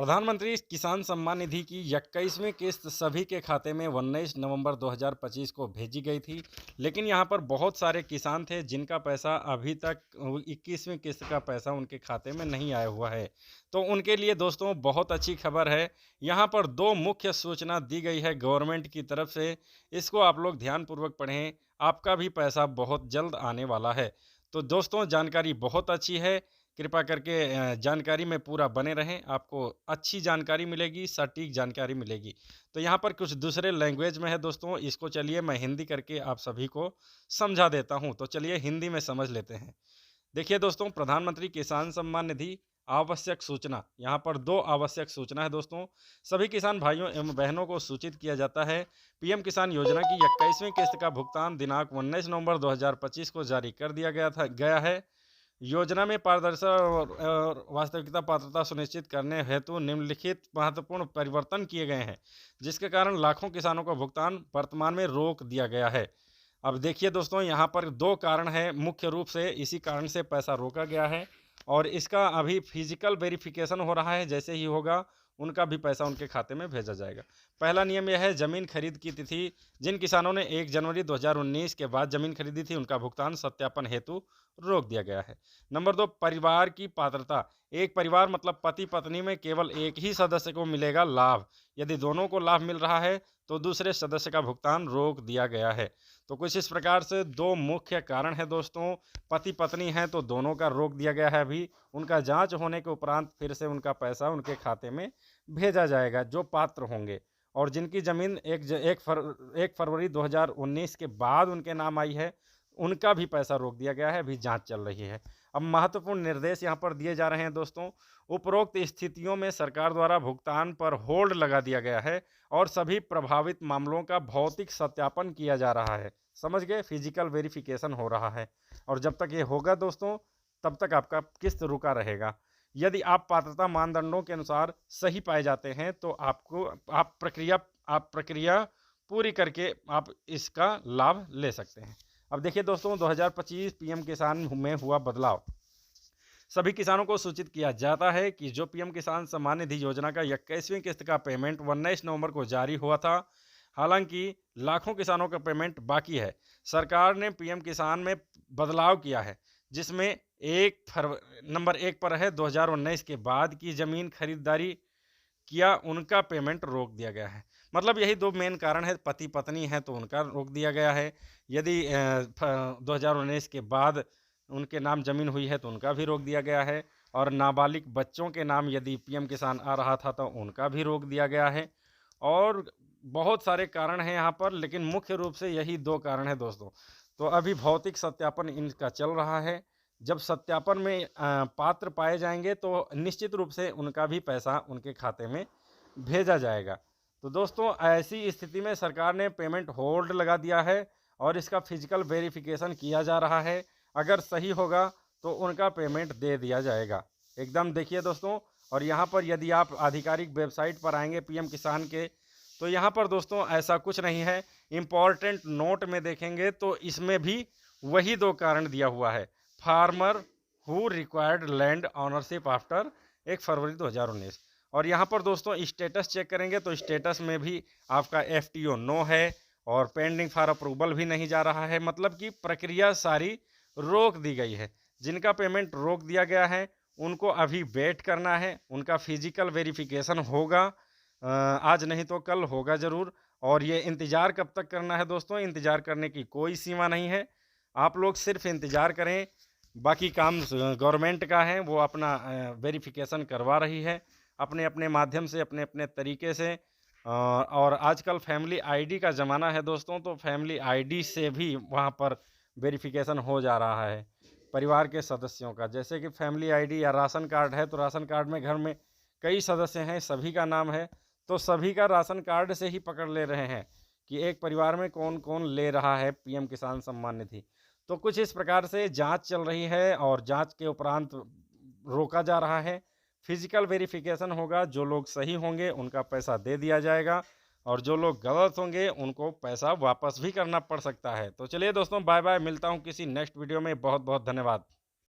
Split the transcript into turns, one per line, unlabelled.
प्रधानमंत्री किसान सम्मान निधि की 21वीं किस्त सभी के खाते में 19 नवंबर 2025 को भेजी गई थी। लेकिन यहां पर बहुत सारे किसान थे जिनका पैसा अभी तक 21वीं किस्त का पैसा उनके खाते में नहीं आया हुआ है। तो उनके लिए दोस्तों बहुत अच्छी खबर है। यहां पर दो मुख्य सूचना दी गई है गवर्नमेंट की तरफ से। इसको आप लोग ध्यानपूर्वक पढ़ें, आपका भी पैसा बहुत जल्द आने वाला है। तो दोस्तों जानकारी बहुत अच्छी है, कृपया करके जानकारी में पूरा बने रहें, आपको अच्छी जानकारी मिलेगी, सटीक जानकारी मिलेगी। तो यहाँ पर कुछ दूसरे लैंग्वेज में है दोस्तों, इसको चलिए मैं हिंदी करके आप सभी को समझा देता हूँ। तो चलिए हिंदी में समझ लेते हैं। देखिए दोस्तों, प्रधानमंत्री किसान सम्मान निधि आवश्यक सूचना, यहाँ पर दो आवश्यक सूचना है दोस्तों। सभी किसान भाइयों एवं बहनों को सूचित किया जाता है, पीएम किसान योजना की 21वीं किस्त का भुगतान दिनांक 19 नवंबर 2025 को जारी कर दिया गया है। योजना में पारदर्शिता और वास्तविकता पात्रता सुनिश्चित करने हेतु निम्नलिखित महत्वपूर्ण परिवर्तन किए गए हैं, जिसके कारण लाखों किसानों का भुगतान वर्तमान में रोक दिया गया है। अब देखिए दोस्तों, यहाँ पर दो कारण है मुख्य रूप से, इसी कारण से पैसा रोका गया है और इसका अभी फिजिकल वेरिफिकेशन हो रहा है। जैसे ही होगा उनका भी पैसा उनके खाते में भेजा जाएगा। पहला नियम यह है, ज़मीन खरीद की तिथि, जिन किसानों ने 1 जनवरी 2019 के बाद ज़मीन खरीदी थी उनका भुगतान सत्यापन हेतु रोक दिया गया है। नंबर 2, परिवार की पात्रता। एक परिवार मतलब पति पत्नी में केवल एक ही सदस्य को मिलेगा लाभ। यदि दोनों को लाभ मिल रहा है तो दूसरे सदस्य का भुगतान रोक दिया गया है। तो कुछ इस प्रकार से दो मुख्य कारण है दोस्तों। पति पत्नी हैं तो दोनों का रोक दिया गया है। अभी उनका जांच होने के उपरांत फिर से उनका पैसा उनके खाते में भेजा जाएगा जो पात्र होंगे। और जिनकी ज़मीन 1 फरवरी 2019 के बाद उनके नाम आई है उनका भी पैसा रोक दिया गया है, अभी जांच चल रही है। अब महत्वपूर्ण निर्देश यहाँ पर दिए जा रहे हैं दोस्तों। उपरोक्त स्थितियों में सरकार द्वारा भुगतान पर होल्ड लगा दिया गया है और सभी प्रभावित मामलों का भौतिक सत्यापन किया जा रहा है। समझ गए, फिजिकल वेरिफिकेशन हो रहा है और जब तक ये होगा दोस्तों तब तक आपका किस्त रुका रहेगा। यदि आप पात्रता मानदंडों के अनुसार सही पाए जाते हैं तो आप प्रक्रिया पूरी करके आप इसका लाभ ले सकते हैं। अब देखिए दोस्तों, 2025 पीएम किसान में हुआ बदलाव। सभी किसानों को सूचित किया जाता है कि जो पीएम किसान सम्मान निधि योजना का 21वीं किस्त का पेमेंट 19 नवंबर को जारी हुआ था, हालांकि लाखों किसानों का पेमेंट बाकी है। सरकार ने पीएम किसान में बदलाव किया है, जिसमें नंबर 1 पर है 2019 के बाद की ज़मीन खरीदारी किया उनका पेमेंट रोक दिया गया है। मतलब यही दो मेन कारण है, पति पत्नी हैं तो उनका रोक दिया गया है। यदि 2019 के बाद उनके नाम ज़मीन हुई है तो उनका भी रोक दिया गया है। और नाबालिग बच्चों के नाम यदि पीएम किसान आ रहा था तो उनका भी रोक दिया गया है। और बहुत सारे कारण हैं यहाँ पर, लेकिन मुख्य रूप से यही दो कारण हैं दोस्तों। तो अभी भौतिक सत्यापन इनका चल रहा है। जब सत्यापन में पात्र पाए जाएंगे तो निश्चित रूप से उनका भी पैसा उनके खाते में भेजा जाएगा। तो दोस्तों ऐसी स्थिति में सरकार ने पेमेंट होल्ड लगा दिया है और इसका फिजिकल वेरिफिकेशन किया जा रहा है। अगर सही होगा तो उनका पेमेंट दे दिया जाएगा एकदम। देखिए दोस्तों, और यहाँ पर यदि आप आधिकारिक वेबसाइट पर आएंगे पीएम किसान के, तो यहाँ पर दोस्तों ऐसा कुछ नहीं है। इम्पॉर्टेंट नोट में देखेंगे तो इसमें भी वही दो कारण दिया हुआ है, farmer who required land ownership after 1 फरवरी 2019। और यहाँ पर दोस्तों स्टेटस चेक करेंगे तो स्टेटस में भी आपका एफटीओ नो है और पेंडिंग फॉर अप्रूवल भी नहीं जा रहा है। मतलब कि प्रक्रिया सारी रोक दी गई है। जिनका पेमेंट रोक दिया गया है उनको अभी वेट करना है, उनका फिजिकल वेरिफिकेशन होगा। आज नहीं तो कल होगा ज़रूर। और ये इंतज़ार कब तक करना है दोस्तों, इंतज़ार करने की कोई सीमा नहीं है। आप लोग सिर्फ इंतज़ार करें, बाकी काम गवर्नमेंट का है, वो अपना वेरिफिकेशन करवा रही है अपने अपने माध्यम से, अपने अपने तरीके से। और आजकल फैमिली आईडी का ज़माना है दोस्तों, तो फैमिली आईडी से भी वहाँ पर वेरिफिकेशन हो जा रहा है परिवार के सदस्यों का। जैसे कि फैमिली आईडी या राशन कार्ड है तो राशन कार्ड में घर में कई सदस्य हैं, सभी का नाम है, तो सभी का राशन कार्ड से ही पकड़ ले रहे हैं कि एक परिवार में कौन कौन ले रहा है पीएम किसान सम्मान निधि। तो कुछ इस प्रकार से जांच चल रही है और जांच के उपरांत रोका जा रहा है। फिजिकल वेरिफिकेशन होगा, जो लोग सही होंगे उनका पैसा दे दिया जाएगा और जो लोग गलत होंगे उनको पैसा वापस भी करना पड़ सकता है। तो चलिए दोस्तों, बाय बाय, मिलता हूँ किसी नेक्स्ट वीडियो में। बहुत बहुत धन्यवाद।